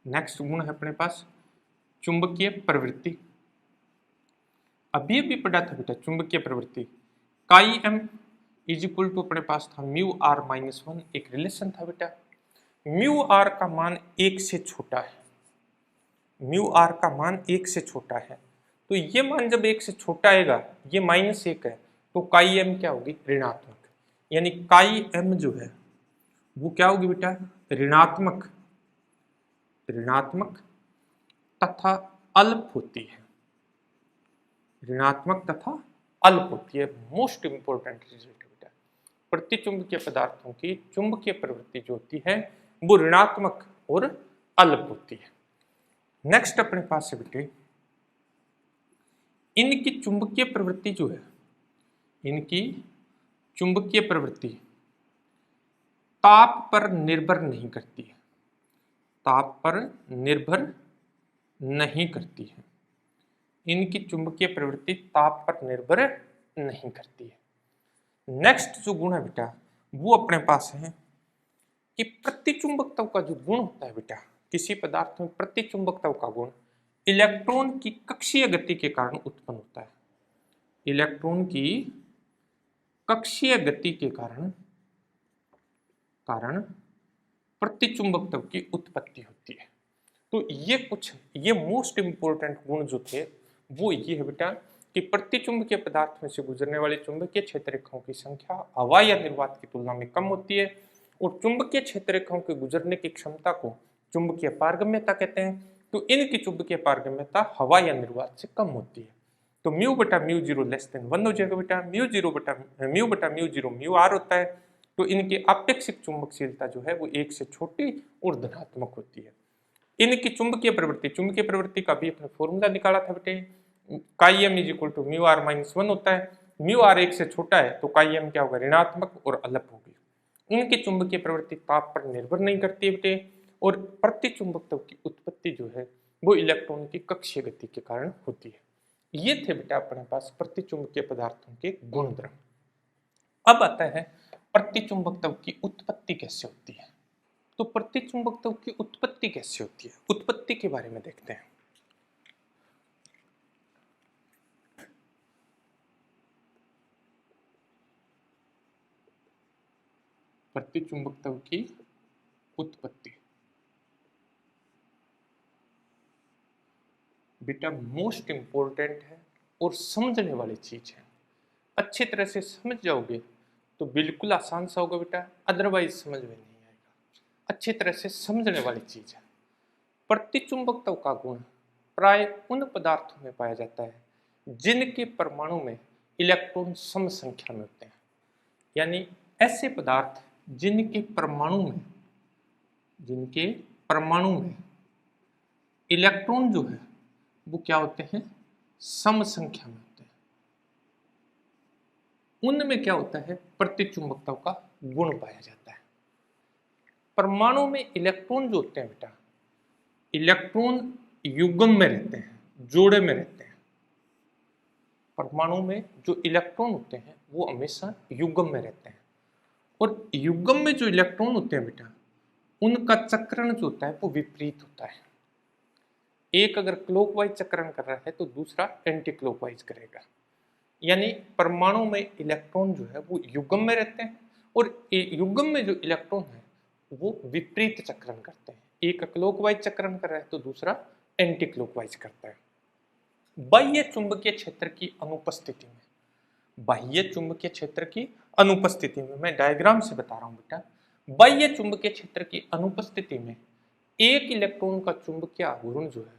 नेक्स्ट गुण है अपने पास चुंबकीय प्रवृत्ति। अभी पढ़ा था बेटा चुंबकीय प्रवृत्ति, काई एम इज इक्वल टू अपने पास था म्यू आर माइनस 1, एक रिलेशन था बेटा। म्यू आर का मान 1 से छोटा है, म्यू आर का मान 1 से छोटा है, तो ये मान जब 1 से छोटा आएगा, ये -1 है, तो काई एम क्या होगी? ऋणात्मक। यानी काई एम जो है वो क्या होगी बेटा? ऋणात्मक तथा अल्प होती है। ऋणात्मक तथा अल्प होती है। मोस्ट इंपोर्टेंट रिजल्ट है बेटा, प्रतिचुंबकीय पदार्थों की चुंबकीय प्रवृत्ति जो होती है वो ऋणात्मक और अल्प होती है। नेक्स्ट अपने पास है बेटे इनकी चुंबकीय प्रवृत्ति जो है, इनकी चुंबकीय प्रवृत्ति ताप पर निर्भर नहीं करती है। ताप पर निर्भर नहीं करती है। इनकी चुंबकीय प्रवृत्ति ताप पर निर्भर नहीं करती है। नेक्स्ट जो गुण है बेटा वो अपने पास है कि प्रतिचुंबकत्व का जो गुण होता है बेटा, किसी पदार्थ में प्रतिचुंबकत्व का गुण इलेक्ट्रॉन की कक्षीय गति के कारण उत्पन्न होता है। इलेक्ट्रॉन की कक्षीय गति के कारण प्रतिचुंबकत्व की उत्पत्ति होती है। तो ये मोस्ट इंपोर्टेंट गुण जो थे वो ये है बेटा कि प्रतिचुंबकीय पदार्थ में से गुजरने वाले चुंबकीय क्षेत्र रेखाओं की संख्या हवा या निर्वात की तुलना में कम होती है और चुंबकीय क्षेत्र रेखाओं के गुजरने की क्षमता को चुंबकीय पारगम्यता कहते हैं। तो इनकी चुंबकीय पारगम्यता हवा या निर्वात से कम होती है। तो म्यू बटा म्यू जीरो लेस देन 1 हो जाएगा बेटा। म्यू बटा म्यू जीरो म्यू आर होता है। तो इनकी आपेक्षिक चुंबकशीलता जो है वो 1 से छोटी और धनात्मक होती है। इनकी चुंबकीय प्रवृत्ति का भी अपने फॉर्मूला निकाला था बेटे, chi M is equal to mu R minus 1 होता है। म्यू आर 1 से छोटा है तो काई एम क्या होगा? ऋणात्मक और अल्प होगी। इनकी चुंबकीय प्रवृत्ति ताप पर निर्भर नहीं करती है बेटे और प्रतिचुंबकत्व की उत्पत्ति जो है वो इलेक्ट्रॉन की कक्षीय गति के कारण होती है। ये थे बेटा अपने पास प्रतिचुंबकीय पदार्थों के गुण द्रव्य। अब आता है प्रतिचुंबकत्व की उत्पत्ति कैसे होती है। तो प्रतिचुंबकत्व की उत्पत्ति कैसे होती है, उत्पत्ति के बारे में देखते हैं। प्रतिचुंबकत्व की उत्पत्ति बेटा मोस्ट इंपोर्टेंट है और समझने वाली चीज है। अच्छी तरह से समझ जाओगे तो बिल्कुल आसान सा होगा बेटा, अदरवाइज समझ में नहीं आएगा। अच्छी तरह से समझने वाली चीज है। प्रतिचुंबकत्व का गुण प्राय उन पदार्थों में पाया जाता है जिनके परमाणु में इलेक्ट्रॉन सम संख्या में होते हैं। यानी ऐसे पदार्थ जिनके परमाणु में इलेक्ट्रॉन जो है वो क्या होते हैं, सम संख्या में होते हैं, उनमें क्या होता है, प्रतिचुंबकत्व का गुण पाया जाता है। परमाणु में इलेक्ट्रॉन जो होते हैं बेटा, इलेक्ट्रॉन युग्म में रहते हैं, जोड़े में रहते हैं। परमाणु में जो इलेक्ट्रॉन होते हैं वो हमेशा युग्म में रहते हैं, और युग्म में जो इलेक्ट्रॉन होते हैं बेटा, उनका चक्रण जो होता है वो विपरीत होता है। एक अगर क्लॉकवाइज चक्रण कर रहा है तो दूसरा एंटी क्लॉकवाइज करेगा। यानी परमाणु में इलेक्ट्रॉन जो है वो युग्म में रहते हैं, और युग्म में जो इलेक्ट्रॉन है वो विपरीत चक्रण करते हैं। एक क्लॉकवाइज चक्रण कर रहा है तो दूसरा एंटी क्लॉकवाइज करता है। बाह्य चुंबकीय क्षेत्र की अनुपस्थिति में, बाह्य चुंबकीय क्षेत्र की अनुपस्थिति में, मैं डायग्राम से बता रहा हूं बेटा, बाह्य चुंबकीय क्षेत्र की अनुपस्थिति में एक इलेक्ट्रॉन का चुंबकीय आघूर्ण जो है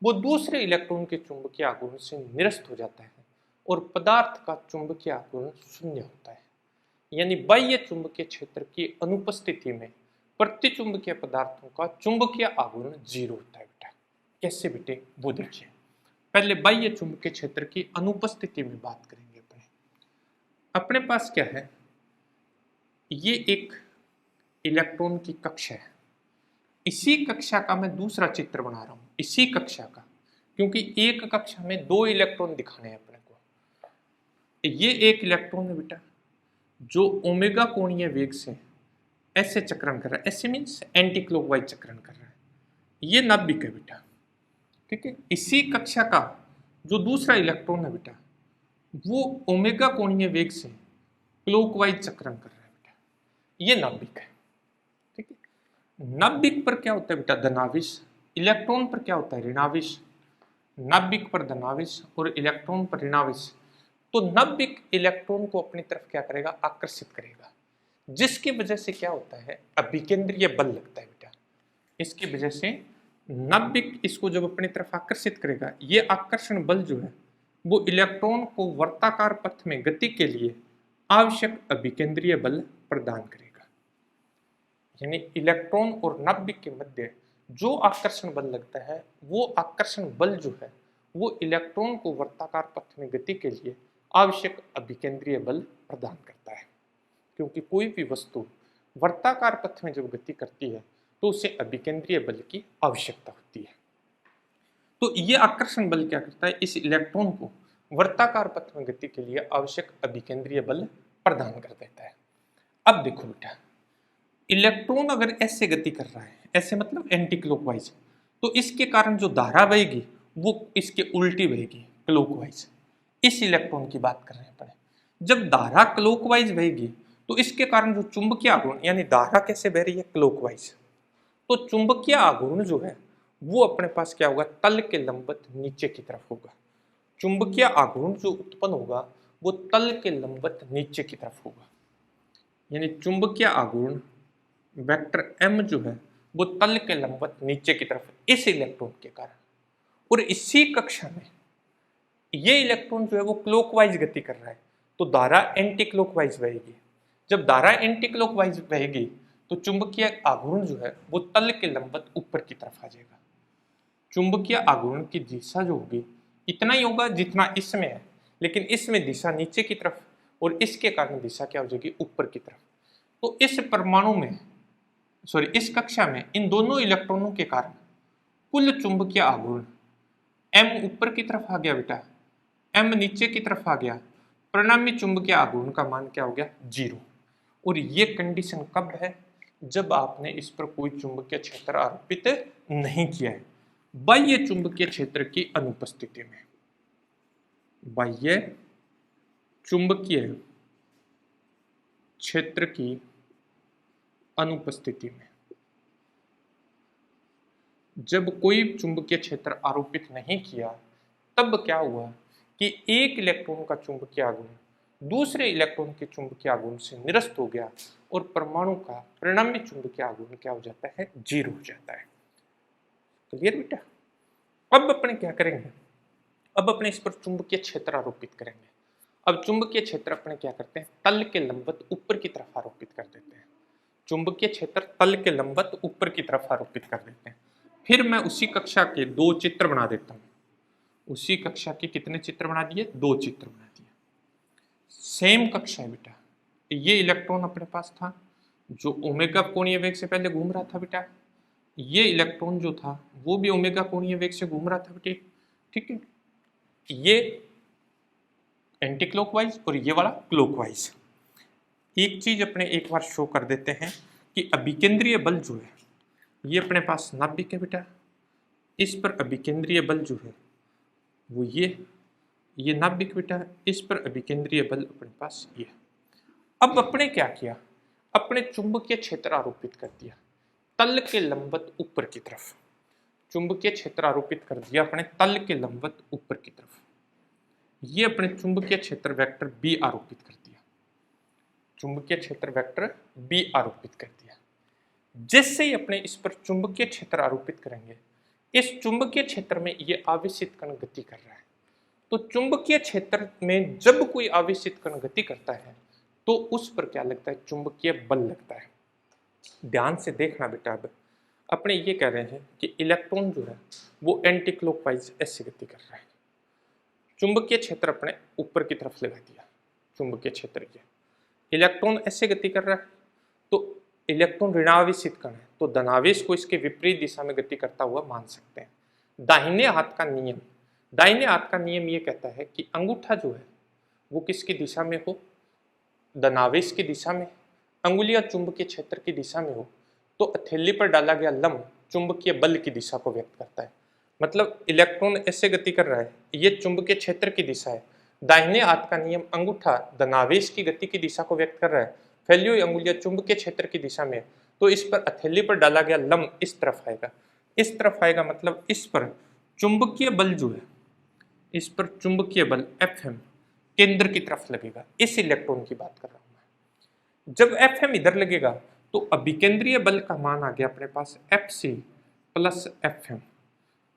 वो दूसरे इलेक्ट्रॉन के चुंबकीय आघूर्ण से निरस्त हो जाता है, और पदार्थ का चुंबकीय आघूर्ण शून्य होता है। यानी बाह्य चुंबकीय क्षेत्र की अनुपस्थिति में प्रतिचुंबकीय पदार्थों का चुंबकीय आघूर्ण 0 होता है बेटा। कैसे बेटे वो देखिए। पहले बाह्य चुंबकीय क्षेत्र की अनुपस्थिति में बात करेंगे। अपने पास क्या है, ये एक इलेक्ट्रॉन की कक्षा है। इसी कक्षा का मैं दूसरा चित्र बना रहा हूं, इसी कक्षा का, क्योंकि एक कक्षा में 2 इलेक्ट्रॉन दिखाने हैं अपने को। ये एक इलेक्ट्रॉन है बेटा जो ओमेगा कोणीय वेग से ऐसे चक्रण कर रहा है, ऐसे मीन्स एंटी क्लॉकवाइज चक्रण कर रहा है। ये नाभिक है बेटा, ठीक है। इसी कक्षा का जो दूसरा इलेक्ट्रॉन है बेटा, वो ओमेगा कोणीय वेग से क्लॉकवाइज चक्रण कर रहा है बेटा। ये नाभिक है, ठीक है। नाभिक पर क्या होता है बेटा, धनावेश। इलेक्ट्रॉन पर क्या होता है, ऋणावेश। नाभिक पर धनावेश और इलेक्ट्रॉन पर ऋणावेश। तो नाभिक इलेक्ट्रॉन को अपनी तरफ क्या करेगा, आकर्षित करेगा, जिसकी वजह से क्या होता है, अभिकेंद्रीय बल लगता है बेटा। इसकी वजह से नाभिक इसको जब अपनी तरफ आकर्षित करेगा, ये आकर्षण बल जो है वो इलेक्ट्रॉन को वर्ताकार पथ में गति के लिए आवश्यक अभिकेंद्रीय बल प्रदान करेगा। यानी इलेक्ट्रॉन और नाभिक के मध्य जो आकर्षण बल लगता है, वो आकर्षण बल जो है वो इलेक्ट्रॉन को वर्ताकार पथ में गति के लिए आवश्यक अभिकेंद्रीय बल प्रदान करता है। क्योंकि कोई भी वस्तु वर्ताकार पथ में जब गति करती है तो उसे अभिकेंद्रीय बल की आवश्यकता होती है। तो ये आकर्षण बल क्या करता है, इस इलेक्ट्रॉन को वर्ताकार पथ में गति के लिए आवश्यक अभिकेंद्रीय बल प्रदान कर देता है। अब देखो बेटा, इलेक्ट्रॉन अगर ऐसे गति कर रहा है, ऐसे मतलब एंटी क्लॉकवाइज, तो इसके कारण जो धारा बहेगी वो इसके उल्टी बहेगी, क्लॉकवाइज। इस इलेक्ट्रॉन की बात कर रहे हैं अपने। जब धारा क्लॉकवाइज बहेगी तो इसके कारण जो चुंबकीय आघूर्ण, यानी धारा कैसे बह रही है, क्लॉकवाइज, तो चुंबकीय आघूर्ण जो है वो अपने पास क्या होगा, तल के लंबवत नीचे की तरफ होगा। चुंबकीय आघूर्ण जो उत्पन्न होगा वो तल के लंबवत नीचे की तरफ होगा। यानी चुंबकीय आघूर्ण वेक्टर m जो है वो तल के लंबवत नीचे की तरफ इस इलेक्ट्रॉन के कारण। और इसी कक्षा में ये इलेक्ट्रॉन जो है वो क्लॉकवाइज गति कर रहा है, तो धारा एंटी क्लॉकवाइज बहेगी। जब धारा एंटी क्लॉकवाइज बहेगी तो चुंबकीय आघूर्ण जो है वो तल के लंबवत ऊपर की तरफ आ जाएगा। चुंबकीय आघूर्ण की दिशा जो होगी इतना ही होगा जितना इसमें है, लेकिन इसमें दिशा नीचे की तरफ और इसके कारण दिशा क्या हो जाएगी, ऊपर की तरफ। तो इस परमाणु में, इस कक्षा में इन दोनों इलेक्ट्रॉनों के कारण कुल चुंबकीय आघूर्ण m ऊपर की तरफ आ गया बेटा, m नीचे की तरफ आ गया, परिणामी चुंबकीय आघूर्ण का मान क्या हो गया, 0। और ये कंडीशन कब है, जब आपने इस पर कोई चुंबकीय क्षेत्र आरोपित नहीं किया है, बाह्य चुंबकीय क्षेत्र की अनुपस्थिति में। बाह्य चुंबकीय क्षेत्र की अनुपस्थिति में जब कोई चुंबकीय क्षेत्र आरोपित नहीं किया, तब क्या हुआ कि एक इलेक्ट्रॉन का चुंबकीय आघूर्ण दूसरे इलेक्ट्रॉन के चुंबकीय आघूर्ण से निरस्त हो गया और परमाणु का परिणामी चुंबकीय आघूर्ण क्या हो जाता है, 0 हो जाता है। क्लियर बेटा। अब अपने क्या करेंगे, अब अपने इस पर चुंबकीय क्षेत्र आरोपित करेंगे। अब चुंबकीय क्षेत्र अपने क्या करते हैं, तल के लंबवत ऊपर की तरफ आरोपित कर देते हैं। चुंबकीय क्षेत्र तल के लंबवत ऊपर की तरफ आरोपित कर देते हैं। फिर मैं उसी कक्षा के 2 चित्र बना देता हूं। उसी कक्षा के कितने चित्र बना दिए, 2 चित्र बना दिए। सेम कक्षा है बेटा। ये इलेक्ट्रॉन अपने पास था जो ओमेगा कोणीय वेग से पहले घूम रहा था बेटा। ये इलेक्ट्रॉन जो था वो भी ओमेगा कोणीय वेग से घूम रहा था बेटे। ठीक है, ये एंटी क्लॉकवाइज और ये वाला क्लॉकवाइज। एक चीज अपने एक बार शो कर देते हैं कि अभिकेंद्रीय बल जो है ये अपने पास नाभिक है बेटा। इस पर अभिकेंद्रीय बल जो है वो ये नाभिक बेटा। इस पर अभिकेंद्रीय बल अपने पास ये। अब अपने क्या किया, अपने चुंबकीय क्षेत्र आरोपित कर दिया तल के लंबवत ऊपर की तरफ। चुंबकीय क्षेत्र आरोपित कर दिया अपने तल के लंबवत ऊपर की तरफ। ये अपने चुंबकीय क्षेत्र वेक्टर बी आरोपित कर दिया। चुंबकीय क्षेत्र वेक्टर बी आरोपित कर दिया। जैसे ही अपने इस पर चुंबकीय क्षेत्र आरोपित करेंगे, इस चुंबकीय क्षेत्र में ये आवेशित कण गति कर रहा है। तो चुंबकीय क्षेत्र में जब कोई आवेशित कण गति करता है तो उस पर क्या लगता है, चुंबकीय बल लगता है। ध्यान से देखना बेटा। अब अपने ये कह रहे हैं कि इलेक्ट्रॉन जो है वो एंटी क्लॉकवाइज ऐसे गति कर रहा है। चुंबकीय क्षेत्र अपने ऊपर की तरफ लगा दिया। चुंबकीय क्षेत्र ये इलेक्ट्रॉन ऐसे गति कर रहा है, तो इलेक्ट्रॉन ऋणावेशित कण है तो धनावेश को इसके विपरीत दिशा में गति करता हुआ मान सकते हैं। दाहिने हाथ का नियम, दाहिने हाथ का नियम ये कहता है कि अंगूठा जो है वो किसकी दिशा में हो, धनावेश की दिशा में। अंगुलियां चुंबकीय क्षेत्र की दिशा में हो तो हथेली पर डाला गया लंब चुंबकीय बल की दिशा को व्यक्त करता है। मतलब इलेक्ट्रॉन ऐसे गति कर रहा है, ये चुंबकीय क्षेत्र की दिशा है। दाहिने हाथ का नियम अंगूठा धनावेश की गति की दिशा को व्यक्त कर रहा है, फैली हुई अंगुलियां चुंबकीय क्षेत्र की दिशा में, तो इस पर हथेली पर डाला गया लंब इस तरफ आएगा। इस तरफ आएगा मतलब इस पर चुंबकीय बल जो है, इस पर चुंबकीय बल Fm केंद्र की तरफ लगेगा। इस इलेक्ट्रॉन की बात कर रहा हूं मैं। जब Fm इधर लगेगा तो अभिकेंद्रीय बल का मान आ गया अपने पास Fc प्लस Fm।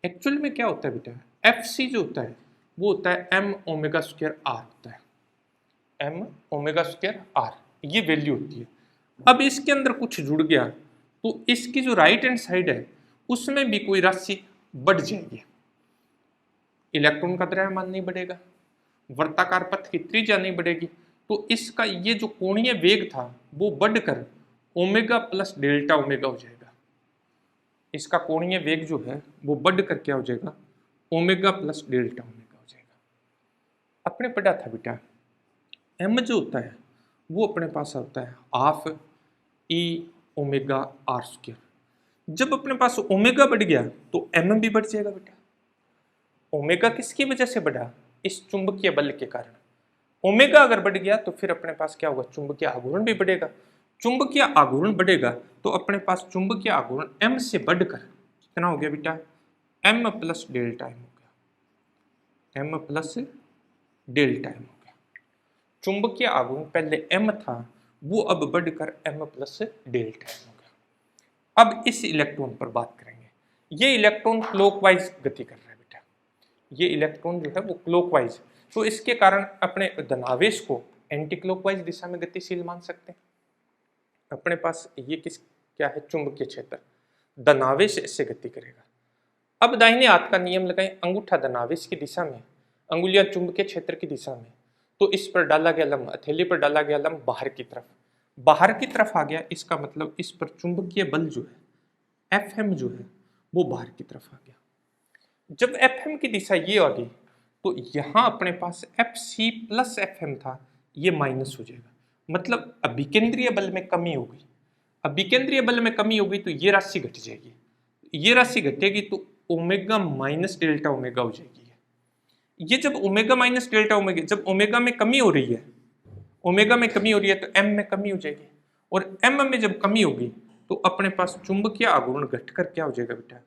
एक्चुअल में क्या होता है बेटा, Fc जो होता है वो होता है m ओमेगा स्क्वायर r होता है, m ओमेगा स्क्वायर r, ये वैल्यू होती है। अब इसके अंदर कुछ जुड़ गया तो इसकी जो राइट हैंड साइड है उसमें भी कोई राशि बढ़ जाएगी। इलेक्ट्रॉन का द्रव्यमान नहीं बढ़ेगा, वर्ताकार पथ की त्रिज्या नहीं बढ़ेगी, तो इसका ये जो कोणीय वेग था वो बढ़कर ओमेगा प्लस डेल्टा ओमेगा हो जाएगा। इसका कोणीय वेग जो है वो बढ़कर क्या हो जाएगा, ओमेगा प्लस डेल्टा ओमेगा हो जाएगा। अपने पढ़ा था बेटा m जो होता है वो अपने पास होता है half e omega r square. जब अपने पास ओमेगा बढ़ गया तो m भी बढ़ जाएगा बेटा। ओमेगा किसकी वजह से बढ़ा, इस चुंबकीय बल के कारण। ओमेगा अगर बढ़ गया तो फिर अपने पास क्या होगा, चुंबकीय आघूर्ण भी बढ़ेगा। चुंबकीय आघूर्ण बढ़ेगा तो अपने पास चुंबकीय आघूर्ण m से बढ़कर कितना हो गया बेटा, m प्लस डेल्टा m हो गया, m प्लस डेल्टा m हो गया। चुंबकीय आघूर्ण पहले m था वो अब बढ़कर m प्लस डेल्टा m हो गया। अब इस इलेक्ट्रॉन पर बात करेंगे। ये इलेक्ट्रॉन क्लॉकवाइज गति कर रहा है बेटा, ये इलेक्ट्रॉन जो है वो क्लॉकवाइज, तो इसके कारण अपने धनावेश को एंटी क्लॉकवाइज दिशा में गतिशील मान सकते हैं। अपने पास ये क्या है, चुंबकीय क्षेत्र, धनावेश इससे गति करेगा। अब दाहिने हाथ का नियम लगाएं, अंगूठा धनावेश की दिशा में, अंगुलियां चुंबकीय क्षेत्र की दिशा में, तो इस पर डाला गया लंब, हथेली पर डाला गया लंब बाहर की तरफ, बाहर की तरफ आ गया। इसका मतलब इस पर चुंबकीय बल जो है Fm जो है वो बाहर की तरफ आ गया। जब Fm की दिशा ये आ गई तो यहां अपने पास Fc प्लस Fm था, ये माइनस हो जाएगा। मतलब अभिकेंद्रीय बल में कमी हो गई। अभिकेंद्रीय बल में कमी हो गई तो ये राशि घट जाएगी, ये राशि घटेगी तो ओमेगा माइनस डेल्टा ओमेगा हो जाएगी। ये जब ओमेगा माइनस डेल्टा ओमेगा, जब ओमेगा में कमी हो रही है, ओमेगा में कमी हो रही है तो m में कमी हो जाएगी, और m में जब कमी होगी तो अपने पास चुंबकीय आघूर्ण घटकर क्या हो जाएगा बेटा,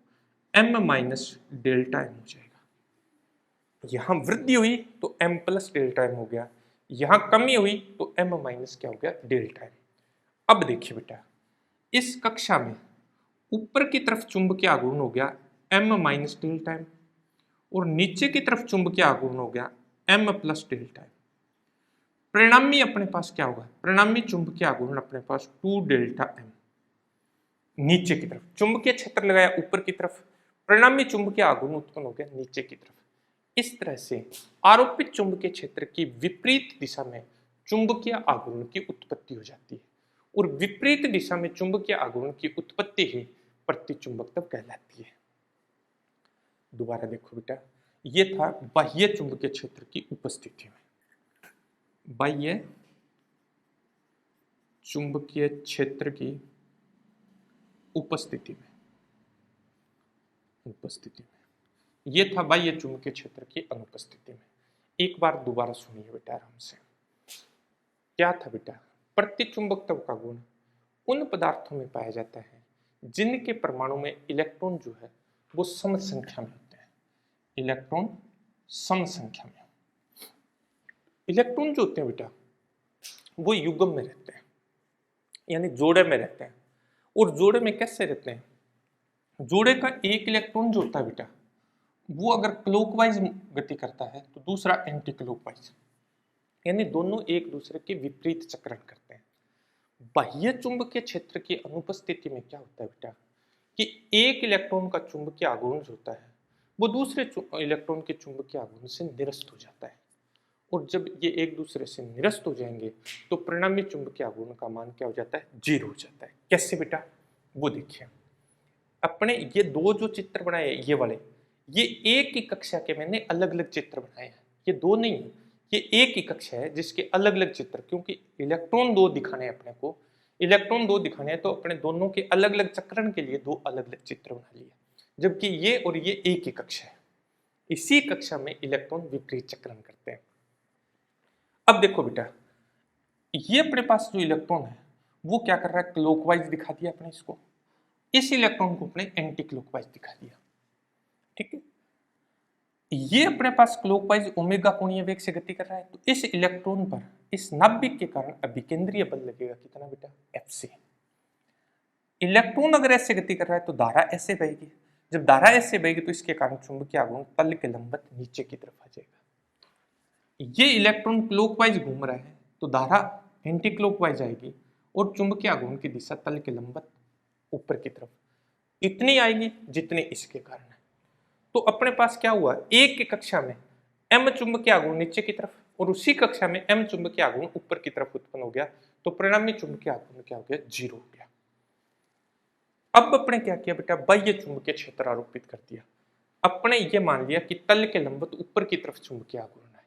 m माइनस डेल्टा m हो जाएगा। यहां वृद्धि हुई तो m प्लस डेल्टा m हो गया, यहां कमी हुई तो m माइनस क्या हो गया डेल्टा m। अब देखिए बेटा, इस कक्षा में ऊपर की तरफ चुंबकीय आघूर्ण हो गया m माइनस डेल्टा m और नीचे की तरफ चुंबकीय आघूर्ण हो गया m प्लस डेल्टा m। परिणामी अपने पास क्या होगा, परिणामी चुंबकीय आघूर्ण अपने पास 2 डेल्टा m। नीचे की तरफ चुंबकीय क्षेत्र लगाया ऊपर की तरफ, परिणामी चुंबकीय आघूर्ण उत्पन्न हो गया नीचे की तरफ। इस तरह से आरोपित चुंबकीय क्षेत्र की विपरीत दिशा में चुंबकीय आघूर्ण की उत्पत्ति हो जाती है और विपरीत दिशा में चुंबकीय आघूर्ण की उत्पत्ति ही प्रतिचुंबकत्व कहलाती है। दोबारा देखो बेटा, ये था बाह्य चुंबकीय क्षेत्र की उपस्थिति में, बाह्य चुंबकीय क्षेत्र की उपस्थिति में ये था बाह्य चुंबकीय क्षेत्र की अनुपस्थिति में। एक बार दोबारा सुनिए बेटा आराम से। क्या था बेटा, प्रतिचुंबकत्व का गुण उन पदार्थों में पाया जाता है जिनके परमाणु में इलेक्ट्रॉन जो है वो सम संख्या में होते हैं। इलेक्ट्रॉन सम संख्या में, इलेक्ट्रॉन जो होते हैं बेटा वो युग्म में रहते हैं, यानी जोड़े में रहते हैं। और जोड़े में कैसे रहते हैं, जोड़े का एक इलेक्ट्रॉन जो होता है बेटा वो अगर क्लॉकवाइज गति करता है तो दूसरा एंटी क्लॉकवाइज, यानी दोनों एक दूसरे के विपरीत चक्रण करते हैं। बाह्य चुंबकीय क्षेत्र की अनुपस्थिति में क्या होता है बेटा कि एक इलेक्ट्रॉन का चुंबकीय आघूर्ण जो होता है वो दूसरे इलेक्ट्रॉन के चुंबकीय आघूर्ण से निरस्त हो जाता है और जब ये एक दूसरे से निरस्त हो जाएंगे तो परिणामी चुंबकीय आघूर्ण का मान क्या हो जाता है, 0 हो जाता है। कैसे बेटा, वो देखिए। अपने ये दो जो चित्र बनाए ये वाले, ये एक ही कक्षा के मैंने अलग अलग चित्र बनाए हैं, ये दो नहीं है, ये एक ही कक्षा है जिसके अलग अलग चित्र, क्योंकि इलेक्ट्रॉन दो दिखाने हैं अपने को, इलेक्ट्रॉन दो दिखाने हैं तो अपने दोनों के अलग अलग चक्रण के लिए दो अलग अलग चित्र बना लिए, जबकि ये और ये एक ही कक्षा है। इसी कक्षा में इलेक्ट्रॉन विपरीत चक्रण करते हैं। अब देखो बेटा, ये अपने पास जो इलेक्ट्रॉन है वो क्या कर रहा है, क्लॉकवाइज दिखा दिया अपने इसको, इस इलेक्ट्रॉन को अपने एंटी क्लॉकवाइज दिखा दिया, ठीक है। ये अपने पास क्लॉकवाइज ओमेगा कोणीय वेग से गति कर रहा है, तो इस इलेक्ट्रॉन पर इस नाभिक के कारण अभिकेंद्रीय बल लगेगा कितना बेटा, Fc। इलेक्ट्रॉन अगर ऐसे गति कर रहा है तो धारा ऐसे बहेगी, जब धारा ऐसे बहेगी तो इसके कारण चुंबकीय आघूर्ण तल के लंबवत नीचे की तरफ आ जाएगा। ये इलेक्ट्रॉन क्लॉकवाइज घूम रहा है तो धारा एंटी क्लॉकवाइज आएगी और चुंबकीय आघूर्ण की दिशा तल के लंबवत ऊपर की तरफ इतनी आएगी जितने इसके कारण है। तो अपने पास क्या हुआ, एक की कक्षा में m चुंबकीय आघूर्ण नीचे की तरफ और उसी कक्षा में m चुंबकीय आघूर्ण ऊपर की तरफ उत्पन्न हो गया, तो परिणामी चुंबकीय आघूर्ण क्या हो गया, 0 हो गया। अब अपने क्या किया बेटा, बाह्य चुंबकीय क्षेत्र आरोपित कर दिया। अपने ये मान लिया कि तल के लंबवत ऊपर की तरफ चुंबकीय आघूर्ण है,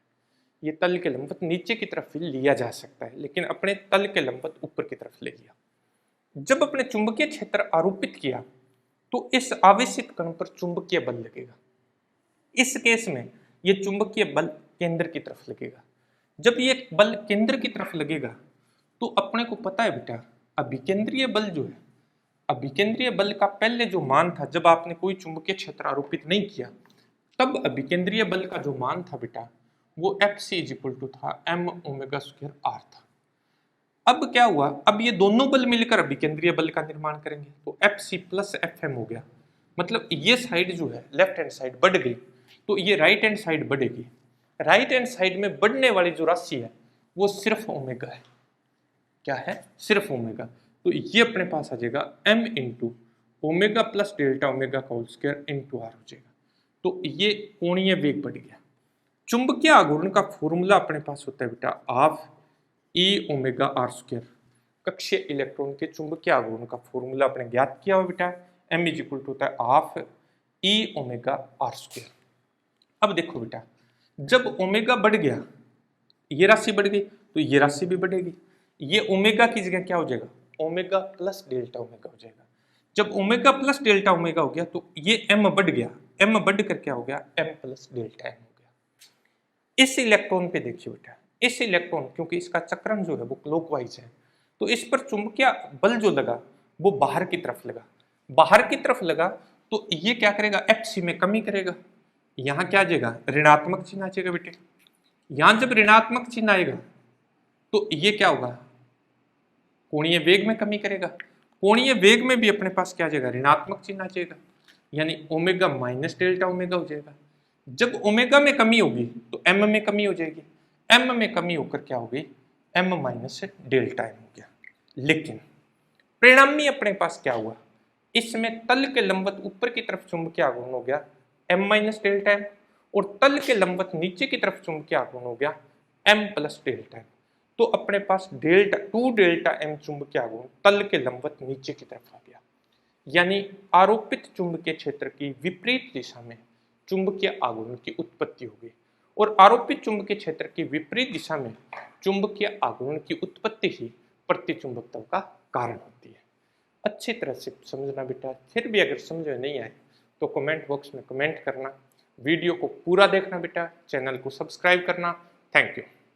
ये तल के लंबवत नीचे की तरफ भी लिया जा सकता है, लेकिन अपने तल के लंबवत ऊपर की तरफ ले लिया। जब अपने चुंबकीय क्षेत्र आरोपित किया तो इस आवेशित कण पर चुंबकीय बल लगेगा। इस केस में ये चुंबकीय बल केंद्र की तरफ लगेगा। जब ये बल केंद्र की तरफ लगेगा तो अपने को पता है बेटा, अभिकेंद्रीय बल जो है, अभिकेंद्रीय बल का पहले जो मान था जब आपने कोई चुंबकीय क्षेत्र आरोपित नहीं किया, तब अभिकेंद्रीय बल का जो मान था बेटा वो Fc = था m⍵² r था। अब क्या हुआ, अब ये दोनों बल मिलकर अभिकेंद्रीय बल का निर्माण करेंगे, तो Fc + Fm हो गया। मतलब ये साइड जो है लेफ्ट हैंड साइड बढ़ गई तो ये राइट हैंड साइड बढ़ेगी। राइट हैंड साइड में बढ़ने वाली जो राशि है वो सिर्फ ओमेगा है। क्या है, सिर्फ ओमेगा। तो ये अपने पास आ जाएगा m × ओमेगा + डेल्टा ओमेगा का होल स्क्वायर × r हो जाएगा। तो ये कोणीय वेग बढ़ गया। चुंबकीय आघूर्ण का फॉर्मूला अपने पास होता है बेटा ½ E⍵r²। कक्षीय इलेक्ट्रॉन के चुंबकीय आघूर्ण का फॉर्मूला अपने ज्ञात किया हुआ बेटा, m = होता है ½ E⍵r²। अब देखो बेटा, जब ओमेगा बढ़ गया, ये राशि बढ़ गई तो ये राशि भी बढ़ेगी। ये ओमेगा की जगह क्या हो जाएगा, ओमेगा + डेल्टा ओमेगा हो जाएगा। जब ओमेगा + डेल्टा ओमेगा हो गया तो ये m बढ़ गया, m बढ़ कर क्या हो गया, m + डेल्टा m हो गया। इस इलेक्ट्रॉन पे देखिए बेटा, इस इलेक्ट्रॉन क्योंकि इसका चक्रण जो है वो क्लॉकवाइज है, तो इस पर चुंबकीय बल जो लगा वो बाहर की तरफ लगा। बाहर की तरफ लगा तो ये क्या करेगा, Fc में कमी करेगा। यहाँ क्या आ जाएगा, ऋणात्मक चिन्ह आ जाएगा बेटे। यहां जब ऋणात्मक चिन्ह आएगा तो ये क्या होगा, कोणीय वेग में कमी करेगा। कोणीय वेग में भी अपने पास क्या आ जाएगा, ऋणात्मक चिन्ह आ जाएगा, यानी ओमेगा माइनस डेल्टा ओमेगा हो जाएगा। जब ओमेगा में कमी होगी तो एम में कमी हो जाएगी, एम में कमी होकर क्या होगी, एम माइनस डेल्टा एम हो गया। लेकिन परिणाम में अपने पास क्या हुआ, इसमें तल के लंबवत ऊपर की तरफ चुंबकीय आघूर्ण हो गया एम माइनस डेल्टा एम, और तल के लंबवत नीचे की तरफ चुंबकीय आघूर्ण हो गया एम प्लस डेल्टा एम। तो अपने पास डेल्टा 2 डेल्टा एम चुंबकीय आघूर्ण तल के लंबवत नीचे की तरफ आ गया, यानी आरोपित चुंबकीय क्षेत्र की विपरीत दिशा में चुंबकीय आघूर्ण की उत्पत्ति हो गई, और आरोपित चुंबकीय क्षेत्र की विपरीत दिशा में चुंबकीय आघूर्ण की उत्पत्ति ही प्रतिचुंबकत्व का कारण होती है। अच्छी तरह से समझना बेटा। फिर भी अगर समझ में नहीं आए तो कमेंट बॉक्स में कमेंट करना, वीडियो को पूरा देखना बेटा, चैनल को सब्सक्राइब करना। Thank you.